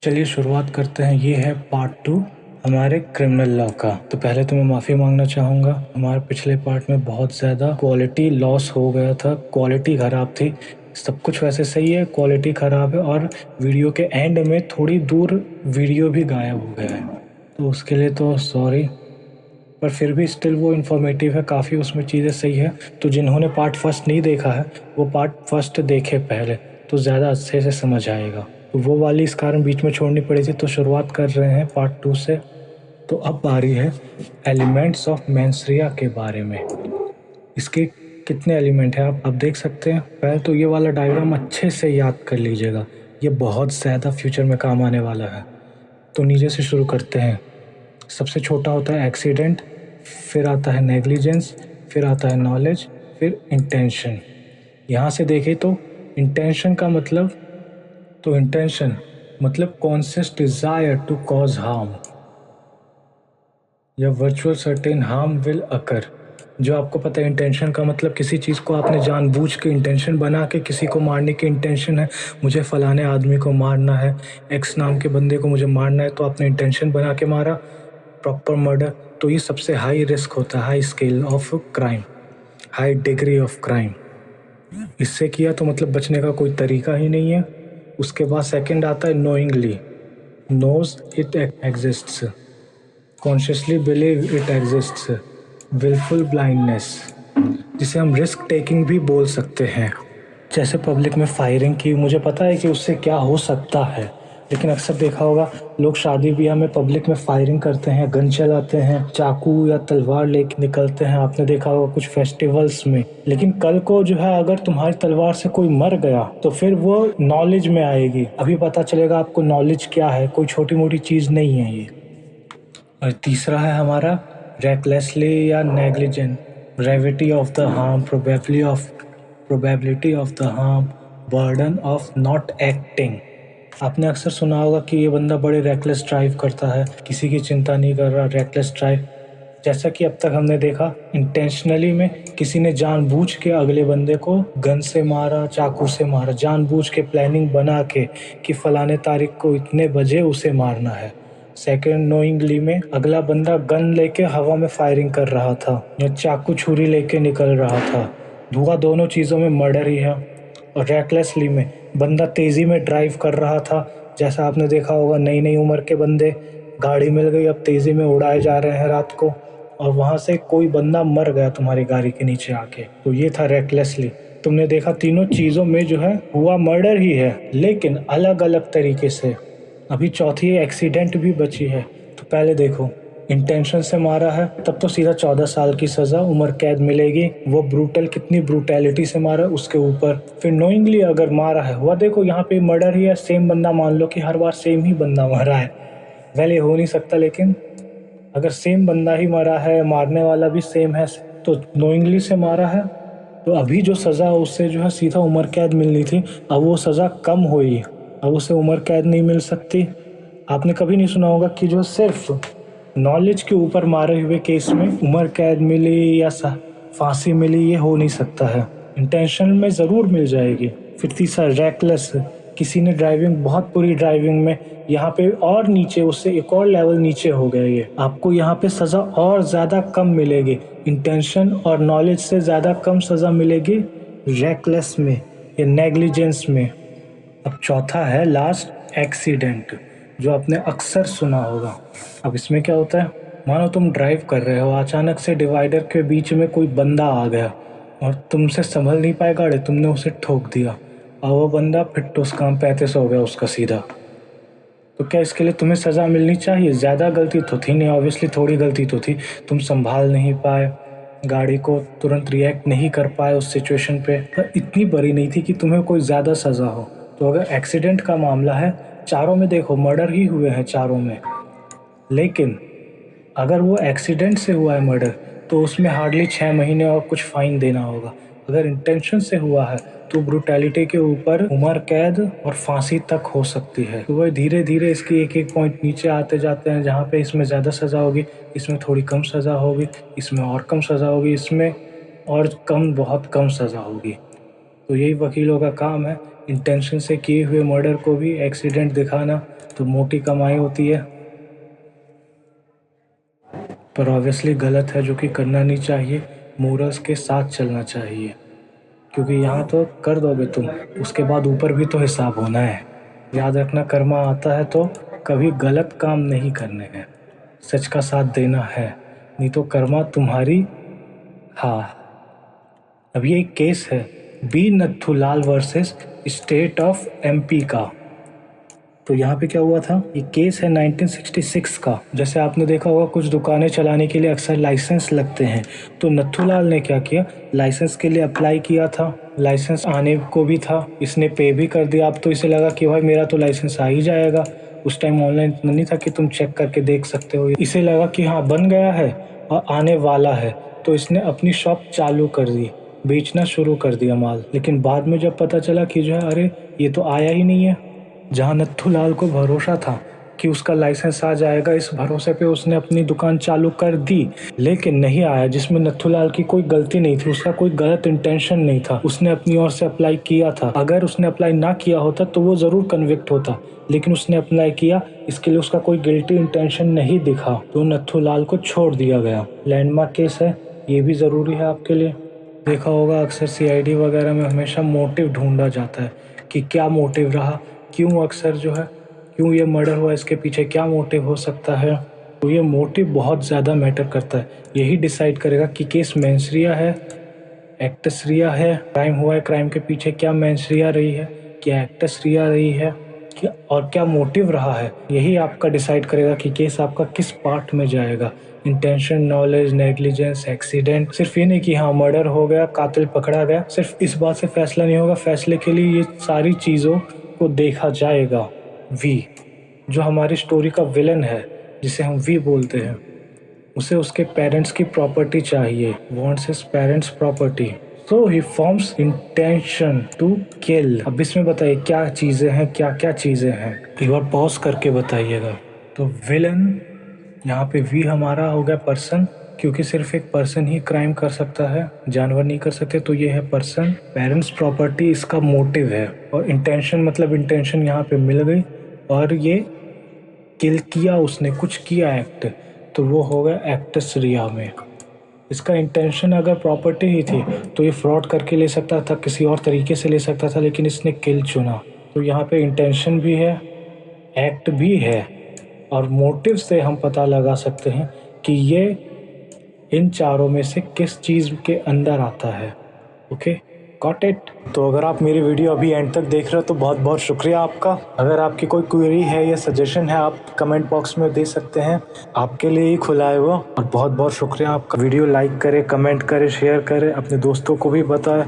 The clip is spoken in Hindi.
चलिए शुरुआत करते हैं। ये है पार्ट 2 हमारे क्रिमिनल लॉ का। तो पहले तो मैं माफ़ी मांगना चाहूँगा, हमारे पिछले पार्ट में बहुत ज़्यादा क्वालिटी लॉस हो गया था, क्वालिटी ख़राब थी। सब कुछ वैसे सही है, क्वालिटी ख़राब है और वीडियो के एंड में थोड़ी दूर वीडियो भी गायब हो गया है, तो उसके लिए तो सॉरी। पर फिर भी स्टिल वो इन्फॉर्मेटिव है, काफ़ी उसमें चीज़ें सही है। तो जिन्होंने पार्ट फर्स्ट नहीं देखा है वो पार्ट फर्स्ट देखे पहले, तो ज़्यादा अच्छे से समझ आएगा। तो वो वाली इस कारण बीच में छोड़नी पड़ी थी, तो शुरुआत कर रहे हैं पार्ट 2 से। तो अब बारी है एलिमेंट्स ऑफ मेंस्ट्रुआ के बारे में। इसके कितने एलिमेंट हैं आप देख सकते हैं। पहले तो ये वाला डायग्राम अच्छे से याद कर लीजिएगा, ये बहुत ज़्यादा फ्यूचर में काम आने वाला है। तो नीचे से शुरू करते हैं। सबसे छोटा होता है एक्सीडेंट, फिर आता है नेग्लिजेंस, फिर आता है नॉलेज, फिर इंटेंशन। यहाँ से देखें तो इंटेंशन का मतलब, तो इंटेंशन मतलब conscious desire to cause harm या virtual certain harm will occur. जो आपको पता है इंटेंशन का मतलब किसी चीज़ को आपने जानबूझ के इंटेंशन बना के किसी को मारने की इंटेंशन है, मुझे फलाने आदमी को मारना है, एक्स नाम के बंदे को मुझे मारना है, तो आपने इंटेंशन बना के मारा, प्रॉपर मर्डर। तो ये सबसे हाई रिस्क होता है, high scale of crime, high degree of crime. इससे किया तो मतलब बचने का कोई तरीका ही नहीं है। उसके बाद सेकंड आता है knowingly, knows it exists, consciously believe it exists, wilful blindness, जिसे हम रिस्क टेकिंग भी बोल सकते हैं। जैसे पब्लिक में फायरिंग की, मुझे पता है कि उससे क्या हो सकता है, लेकिन अक्सर देखा होगा लोग शादी ब्याह में पब्लिक में फायरिंग करते हैं, गन चलाते हैं, चाकू या तलवार लेके निकलते हैं, आपने देखा होगा कुछ फेस्टिवल्स में। लेकिन कल को जो है अगर तुम्हारी तलवार से कोई मर गया तो फिर वो नॉलेज में आएगी, अभी पता चलेगा आपको नॉलेज क्या है, कोई छोटी मोटी चीज़ नहीं है ये। और तीसरा है हमारा रेकलेसली या negligent, gravity of the harm, probability of the harm, burden of not acting. आपने अक्सर सुना होगा कि ये बंदा बड़े रेकलेस ड्राइव करता है, किसी की चिंता नहीं कर रहा, रेकलेस ड्राइव। जैसा कि अब तक हमने देखा, इंटेंशनली में किसी ने जानबूझ के अगले बंदे को गन से मारा, चाकू से मारा, जानबूझ के प्लानिंग बना के कि फलाने तारीख को इतने बजे उसे मारना है। सेकेंड नोइंगली में अगला बंदा गन लेके हवा में फायरिंग कर रहा था या चाकू छुरी लेके निकल रहा था, धुआं दोनों चीज़ों में मर्डर ही है। और रेकलेसली में बंदा तेज़ी में ड्राइव कर रहा था, जैसा आपने देखा होगा नई नई उम्र के बंदे, गाड़ी मिल गई अब तेज़ी में उड़ाए जा रहे हैं रात को, और वहाँ से कोई बंदा मर गया तुम्हारी गाड़ी के नीचे आके, तो ये था रेकलेसली। तुमने देखा तीनों चीज़ों में जो है हुआ मर्डर ही है, लेकिन अलग अलग तरीके से। अभी चौथी एक्सीडेंट भी बची है। तो पहले देखो, इंटेंशन से मारा है तब तो सीधा 14 साल की सज़ा, उम्र कैद मिलेगी। वो ब्रूटल, कितनी ब्रूटैलिटी से मारा उसके ऊपर। फिर नोइंगली अगर मारा है, हुआ देखो यहाँ पे मर्डर ही है, सेम बंदा, मान लो कि हर बार सेम ही बंदा मरा है, वैले हो नहीं सकता, लेकिन अगर सेम बंदा ही मरा है, मारने वाला भी सेम है, तो नोइंगली से मारा है, तो अभी जो सज़ा उससे जो है सीधा उम्र कैद मिलनी थी, अब वो सज़ा कम हुई, अब उसे उम्र कैद नहीं मिल सकती। आपने कभी नहीं सुना होगा कि जो सिर्फ नॉलेज के ऊपर मारे हुए केस में उम्र कैद मिली या फांसी मिली, ये हो नहीं सकता है। इंटेंशन में ज़रूर मिल जाएगी। फिर तीसरा रैकलेस, किसी ने ड्राइविंग, बहुत बुरी ड्राइविंग में, यहाँ पे और नीचे, उससे एक और लेवल नीचे हो गया ये, आपको यहाँ पे सज़ा और ज़्यादा कम मिलेगी, इंटेंशन और नॉलेज से ज़्यादा कम सज़ा मिलेगी रैकलेस में या नेग्लिजेंस में। अब चौथा है लास्ट, एक्सीडेंट, जो आपने अक्सर सुना होगा। अब इसमें क्या होता है, मानो तुम ड्राइव कर रहे हो, अचानक से डिवाइडर के बीच में कोई बंदा आ गया और तुमसे संभल नहीं पाए गाड़ी, तुमने उसे ठोक दिया और वो बंदा फिर उस काम 35 हो गया उसका सीधा। तो क्या इसके लिए तुम्हें सज़ा मिलनी चाहिए? ज़्यादा गलती तो थी नहीं, ऑब्वियसली थोड़ी गलती तो थी, तुम संभाल नहीं पाए, गाड़ी को तुरंत रिएक्ट नहीं कर पाए उस सिचुएशन पे, पर इतनी बड़ी नहीं थी कि तुम्हें कोई ज़्यादा सज़ा हो। तो अगर एक्सीडेंट का मामला है, चारों में देखो मर्डर ही हुए हैं चारों में, लेकिन अगर वो एक्सीडेंट से हुआ है मर्डर, तो उसमें हार्डली 6 महीने और कुछ फाइन देना होगा। अगर इंटेंशन से हुआ है तो ब्रूटैलिटी के ऊपर उम्र कैद और फांसी तक हो सकती है। तो वह धीरे धीरे इसकी एक एक पॉइंट नीचे आते जाते हैं, जहाँ पे इसमें ज़्यादा सज़ा होगी, इसमें थोड़ी कम सज़ा होगी, इसमें और कम सज़ा होगी, इसमें और कम, बहुत कम सज़ा होगी। तो यही वकीलों का काम है, इंटेंशन से किए हुए मर्डर को भी एक्सीडेंट दिखाना, तो मोटी कमाई होती है, पर ऑब्वियसली गलत है, जो कि करना नहीं चाहिए। मोरल्स के साथ चलना चाहिए, क्योंकि यहाँ तो कर दोगे तुम, उसके बाद ऊपर भी तो हिसाब होना है। याद रखना, कर्मा आता है तो कभी गलत काम नहीं करने हैं, सच का साथ देना है, नहीं तो कर्मा तुम्हारी। हाँ, अब ये एक केस है B Nathulal versus state of MP का। तो यहाँ पे क्या हुआ था, ये केस है 1966 का। जैसे आपने देखा होगा कुछ दुकानें चलाने के लिए अक्सर लाइसेंस लगते हैं, तो नथुलाल ने क्या किया, लाइसेंस के लिए अप्लाई किया था, लाइसेंस आने को भी था, इसने पे भी कर दिया। अब तो इसे लगा कि भाई मेरा तो लाइसेंस आ ही जाएगा। उस टाइम ऑनलाइन इतना नहीं था कि तुम चेक करके देख सकते हो। इसे लगा कि हाँ बन गया है और आने वाला है, तो इसने अपनी शॉप चालू कर दी, बेचना शुरू कर दिया माल। लेकिन बाद में जब पता चला कि जो है अरे ये तो आया ही नहीं है, जहाँ नत्थूलाल को भरोसा था कि उसका लाइसेंस आ जाएगा, इस भरोसे पे उसने अपनी दुकान चालू कर दी, लेकिन नहीं आया। जिसमें नत्थूलाल की कोई गलती नहीं थी, उसका कोई गलत इंटेंशन नहीं था, उसने अपनी ओर से अप्लाई किया था। अगर उसने अप्लाई ना किया होता तो वो ज़रूर कन्विक्ट होता, लेकिन उसने अप्लाई किया, इसके लिए उसका कोई गिल्टी इंटेंशन नहीं दिखा, तो नत्थूलाल को छोड़ दिया गया। लैंडमार्क केस है, ये भी ज़रूरी है आपके लिए। देखा होगा अक्सर सीआईडी वगैरह में हमेशा मोटिव ढूंढा जाता है कि क्या मोटिव रहा, क्यों अक्सर जो है, क्यों ये मर्डर हुआ, इसके पीछे क्या मोटिव हो सकता है। तो ये मोटिव बहुत ज़्यादा मैटर करता है, यही डिसाइड करेगा कि केस मेंसरिया है, एक्टस रिया है। क्राइम हुआ है, क्राइम के पीछे क्या मेंसरिया रही है, क्या एक्टस रिया रही है, और क्या मोटिव रहा है, यही आपका डिसाइड करेगा कि केस आपका किस पार्ट में जाएगा। Intention, knowledge, negligence, accident. सिर्फ ये नहीं कि हाँ मर्डर हो गया, कातिल पकड़ा गया, सिर्फ इस बात से फैसला नहीं होगा। फैसले के लिए ये सारी चीज़ों को देखा जाएगा। वी, जो हमारी स्टोरी का विलन है, जिसे हम वी बोलते हैं, उसे उसके पेरेंट्स की प्रॉपर्टी चाहिए, wants his parents property, so he forms intention to kill. अब इसमें बताइए क्या चीज़ें हैं, क्या क्या चीज़ें हैं, एक बार पॉज करके बताइएगा। तो विलन यहाँ पे वी हमारा हो गया पर्सन, क्योंकि सिर्फ एक पर्सन ही क्राइम कर सकता है, जानवर नहीं कर सकते, तो ये है पर्सन। पेरेंट्स प्रॉपर्टी इसका मोटिव है, और इंटेंशन मतलब इंटेंशन यहाँ पे मिल गई, और ये किल किया, उसने कुछ किया एक्ट, तो वो हो गया एक्टस रिया में। इसका इंटेंशन अगर प्रॉपर्टी ही थी तो ये फ्रॉड करके ले सकता था, किसी और तरीके से ले सकता था, लेकिन इसने किल चुना। तो यहाँ पे इंटेंशन भी है, एक्ट भी है, और मोटिव से हम पता लगा सकते हैं कि ये इन चारों में से किस चीज़ के अंदर आता है। Okay, got it. तो अगर आप मेरी वीडियो अभी एंड तक देख रहे हो तो बहुत बहुत शुक्रिया आपका। अगर आपकी कोई क्वेरी है या सजेशन है, आप कमेंट बॉक्स में दे सकते हैं, आपके लिए ही खुला है वो। और बहुत बहुत शुक्रिया आपका। वीडियो लाइक करें, कमेंट करें, शेयर करें, अपने दोस्तों को भी बताएं।